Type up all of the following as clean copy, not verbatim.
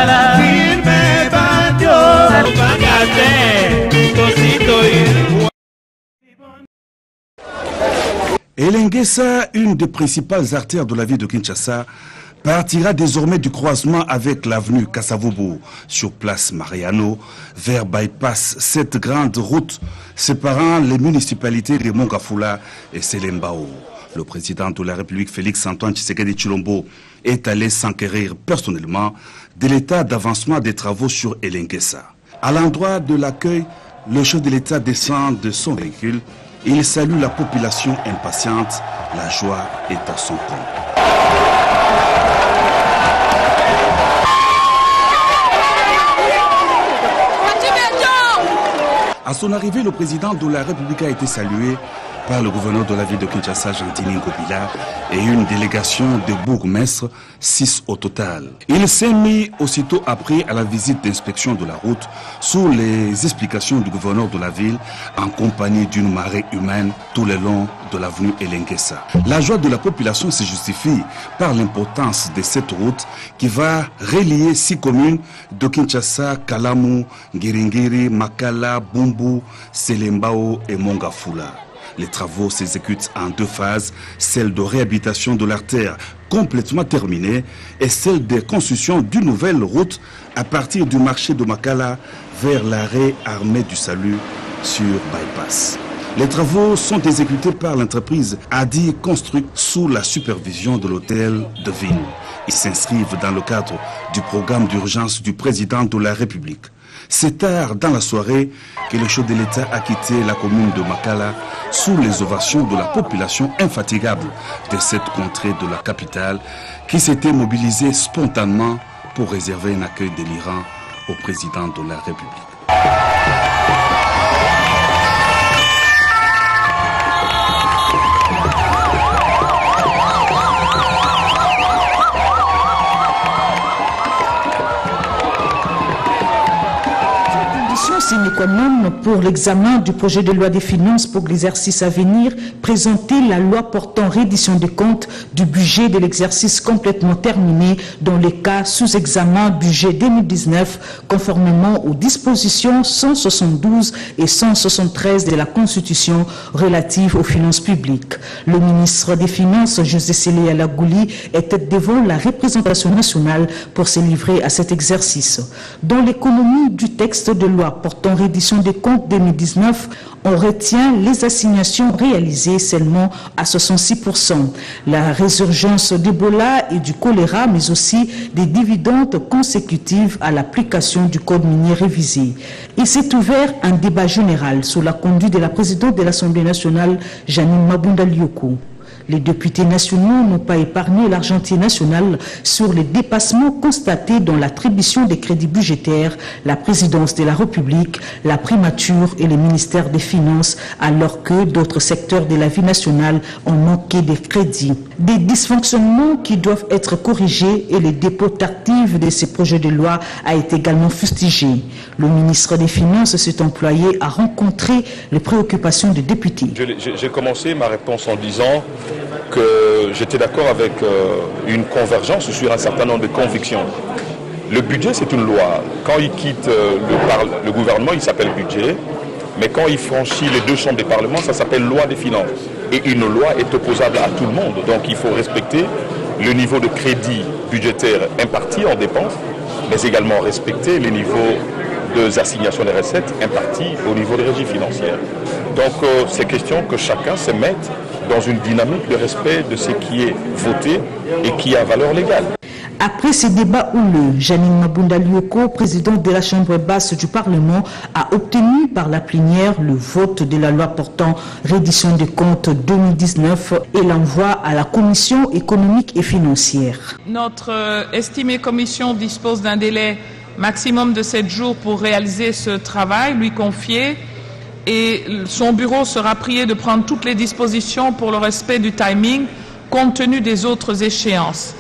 Makala firme banjo Elenguessa, une des principales artères de la ville de Kinshasa, partira désormais du croisement avec l'avenue Kasavubu sur place Mariano vers Bypass, cette grande route séparant les municipalités de Mongafula et Selembao. Le président de la République, Félix-Antoine Tshisekedi Tshilombo, est allé s'enquérir personnellement de l'état d'avancement des travaux sur Elenguessa. À l'endroit de l'accueil, le chef de l'État descend de son véhicule. Il salue la population impatiente. La joie est à son comble. À son arrivée, le président de la République a été salué par le gouverneur de la ville de Kinshasa, Gentini Ngobila, et une délégation de bourgmestres, 6 au total. Il s'est mis aussitôt après à la visite d'inspection de la route sous les explications du gouverneur de la ville en compagnie d'une marée humaine tout le long de l'avenue Elenguessa. La joie de la population se justifie par l'importance de cette route qui va relier 6 communes de Kinshasa, Kalamu, Ngiringiri, Makala, Bumbu, Selembao et Mongafula. Les travaux s'exécutent en 2 phases, celle de réhabilitation de l'artère complètement terminée et celle de construction d'une nouvelle route à partir du marché de Makala vers l'arrêt Armée du Salut sur Bypass. Les travaux sont exécutés par l'entreprise Adi Construct sous la supervision de l'hôtel de ville. Ils s'inscrivent dans le cadre du programme d'urgence du président de la République. C'est tard dans la soirée que le chef de l'État a quitté la commune de Makala sous les ovations de la population infatigable de cette contrée de la capitale qui s'était mobilisée spontanément pour réserver un accueil délirant au président de la République. Sine qua non pour l'examen du projet de loi des finances pour l'exercice à venir, présenter la loi portant reddition des comptes du budget de l'exercice complètement terminé dans les cas sous examen budget 2019 conformément aux dispositions 172 et 173 de la Constitution relative aux finances publiques. Le ministre des Finances, José Sélé Alagouli, était devant la représentation nationale pour se livrer à cet exercice. Dans l'économie du texte de loi portant reddition des comptes 2019, on retient les assignations réalisées seulement à 66%. La résurgence d'Ebola et du choléra, mais aussi des dividendes consécutives à l'application du code minier révisé. Il s'est ouvert un débat général sous la conduite de la présidente de l'Assemblée nationale, Janine Mabunda Lioko. Les députés nationaux n'ont pas épargné l'Argentine nationale sur les dépassements constatés dans l'attribution des crédits budgétaires, la présidence de la République, la primature et le ministère des Finances, alors que d'autres secteurs de la vie nationale ont manqué des crédits. Des dysfonctionnements qui doivent être corrigés et le dépôt tardif de ces projets de loi a été également fustigé. Le ministre des Finances s'est employé à rencontrer les préoccupations des députés. J'ai commencé ma réponse en disant que j'étais d'accord avec une convergence sur un certain nombre de convictions. Le budget, c'est une loi. Quand il quitte le gouvernement, il s'appelle budget. Mais quand il franchit les 2 chambres des parlements, ça s'appelle loi des finances. Et une loi est opposable à tout le monde. Donc il faut respecter le niveau de crédit budgétaire imparti en dépenses, mais également respecter les niveaux de assignation des recettes impartis au niveau des régies financières. Donc c'est question que chacun se mette dans une dynamique de respect de ce qui est voté et qui a valeur légale. Après ces débats houleux, Janine Mabunda Lioko, présidente de la Chambre basse du Parlement, a obtenu par la plénière le vote de la loi portant reddition des comptes 2019 et l'envoi à la Commission économique et financière. Notre estimée commission dispose d'un délai maximum de 7 jours pour réaliser ce travail, lui confié, et son bureau sera prié de prendre toutes les dispositions pour le respect du timing compte tenu des autres échéances.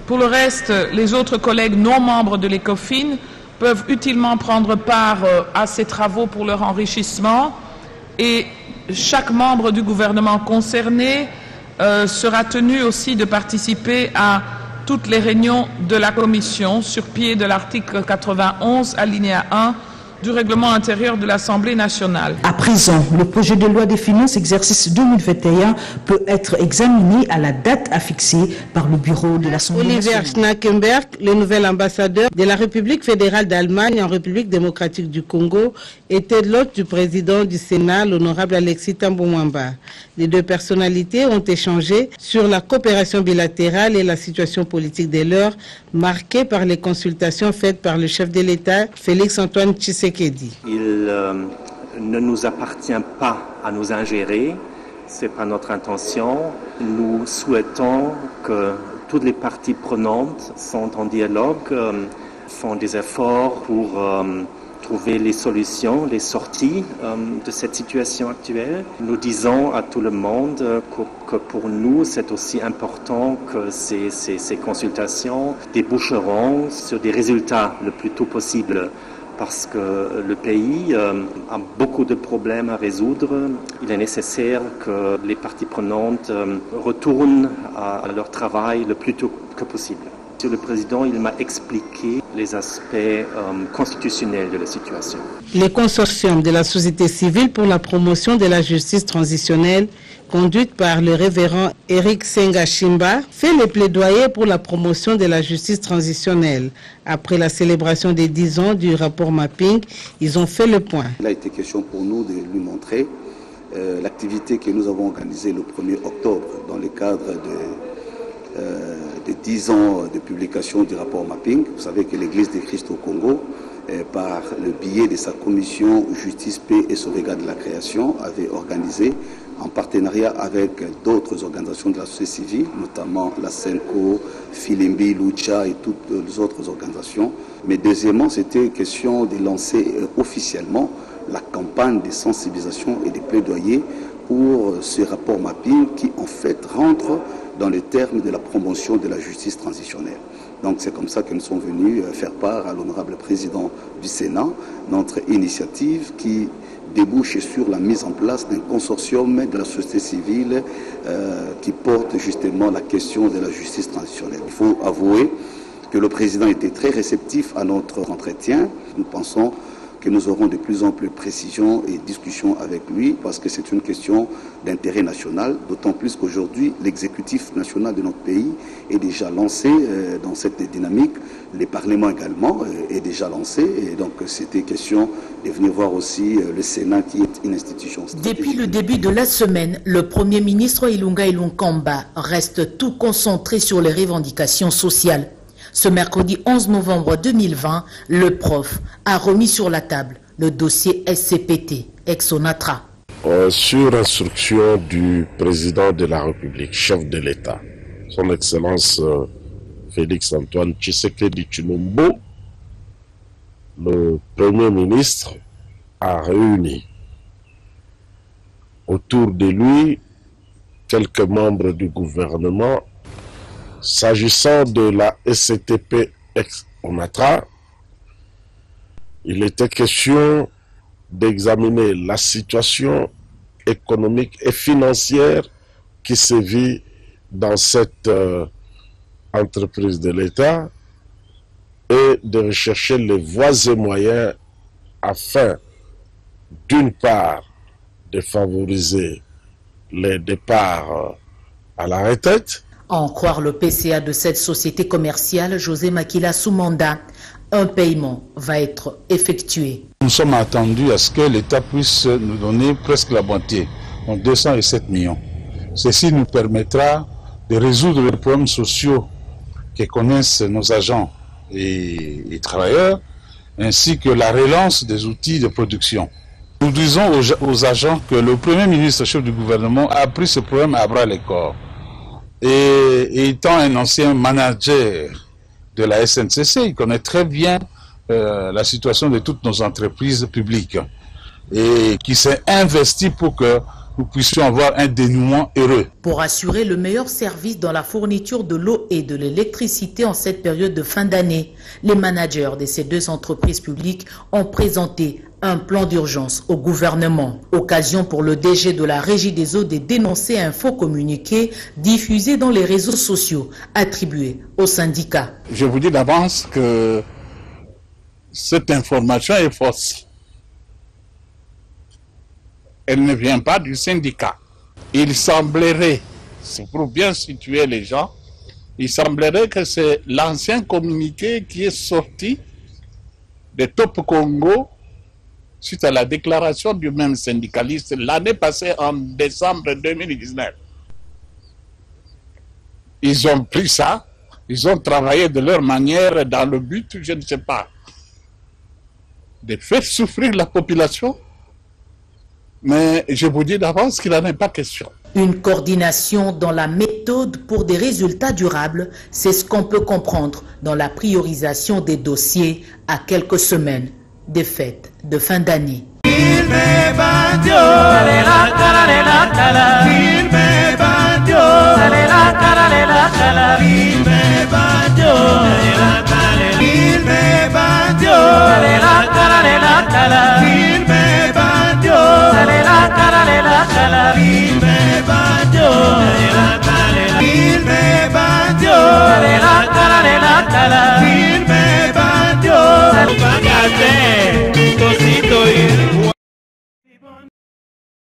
Pour le reste, les autres collègues non membres de l'ECOFIN peuvent utilement prendre part à ces travaux pour leur enrichissement et chaque membre du gouvernement concerné sera tenu aussi de participer à toutes les réunions de la Commission sur pied de l'article 91, alinéa 1 du règlement intérieur de l'Assemblée nationale. À présent, le projet de loi des finances exercice 2021 peut être examiné à la date affixée par le bureau de l'Assemblée nationale. Oliver Schnackenberg, le nouvel ambassadeur de la République fédérale d'Allemagne en République démocratique du Congo, était l'hôte du président du Sénat, l'honorable Alexis Thambwe Mwamba. Les deux personnalités ont échangé sur la coopération bilatérale et la situation politique de l'heure, marquée par les consultations faites par le chef de l'État, Félix-Antoine Tshisekedi. Il ne nous appartient pas à nous ingérer, ce n'est pas notre intention. Nous souhaitons que toutes les parties prenantes sont en dialogue, font des efforts pour trouver les solutions, les sorties de cette situation actuelle. Nous disons à tout le monde que pour nous, c'est aussi important que ces consultations déboucheront sur des résultats le plus tôt possible, parce que le pays a beaucoup de problèmes à résoudre. Il est nécessaire que les parties prenantes retournent à leur travail le plus tôt que possible. Monsieur le Président, il m'a expliqué les aspects constitutionnels de la situation. Les consortiums de la société civile pour la promotion de la justice transitionnelle, conduite par le révérend Eric Sengashimba, fait le plaidoyer pour la promotion de la justice transitionnelle. Après la célébration des 10 ans du rapport Mapping, ils ont fait le point. Il a été question pour nous de lui montrer l'activité que nous avons organisée le 1er octobre dans le cadre de 10 ans de publication du rapport Mapping. Vous savez que l'Église du Christ au Congo, par le biais de sa commission Justice, Paix et Sauvegarde de la Création, avait organisé en partenariat avec d'autres organisations de la société civile, notamment la SENCO, Filimbi, Lucha et toutes les autres organisations. Mais deuxièmement, c'était question de lancer officiellement la campagne de sensibilisation et de plaidoyer pour ce rapport Mapping qui en fait rentre dans les termes de la promotion de la justice transitionnelle. Donc c'est comme ça que nous sommes venus faire part à l'honorable président du Sénat, notre initiative qui débouche sur la mise en place d'un consortium de la société civile qui porte justement la question de la justice transitionnelle. Il faut avouer que le président était très réceptif à notre entretien. Nous pensons que nous aurons de plus en plus de précisions et discussions avec lui parce que c'est une question d'intérêt national, d'autant plus qu'aujourd'hui l'exécutif national de notre pays est déjà lancé dans cette dynamique, le Parlement également est déjà lancé et donc c'était question de venir voir aussi le Sénat qui est une institution stratégique. Depuis le début de la semaine, le Premier ministre Ilunga Ilunkamba reste tout concentré sur les revendications sociales. Ce mercredi 11 novembre 2020, le prof a remis sur la table le dossier SCPT, ex-Onatra. Sur instruction du président de la République, chef de l'État, son Excellence Félix-Antoine Tshisekedi Tshilombo, le Premier ministre a réuni autour de lui quelques membres du gouvernement. S'agissant de la SCTP ex-Onatra, il était question d'examiner la situation économique et financière qui se vit dans cette entreprise de l'État et de rechercher les voies et moyens afin, d'une part, de favoriser les départs à la retraite. À en croire le PCA de cette société commerciale, José Makila Soumanda, un paiement va être effectué. Nous sommes attendus à ce que l'État puisse nous donner presque la moitié, donc 207 millions. Ceci nous permettra de résoudre les problèmes sociaux que connaissent nos agents et travailleurs, ainsi que la relance des outils de production. Nous disons aux agents que le Premier ministre, chef du gouvernement, a pris ce problème à bras le corps. Et étant un ancien manager de la SNCC, il connaît très bien la situation de toutes nos entreprises publiques et qui s'est investi pour que nous puissions avoir un dénouement heureux. Pour assurer le meilleur service dans la fourniture de l'eau et de l'électricité en cette période de fin d'année, les managers de ces deux entreprises publiques ont présenté un plan d'urgence au gouvernement. Occasion pour le DG de la Régie des eaux de dénoncer un faux communiqué diffusé dans les réseaux sociaux attribués au syndicat. Je vous dis d'avance que cette information est fausse. Elle ne vient pas du syndicat. Il semblerait, c'est pour bien situer les gens, il semblerait que c'est l'ancien communiqué qui est sorti de Top Congo suite à la déclaration du même syndicaliste l'année passée en décembre 2019. Ils ont pris ça, ils ont travaillé de leur manière dans le but, je ne sais pas, de faire souffrir la population. Mais je vous dis d'avance qu'il n'en est pas question. Une coordination dans la méthode pour des résultats durables, c'est ce qu'on peut comprendre dans la priorisation des dossiers à quelques semaines des fêtes de fin d'année. Il me bandio,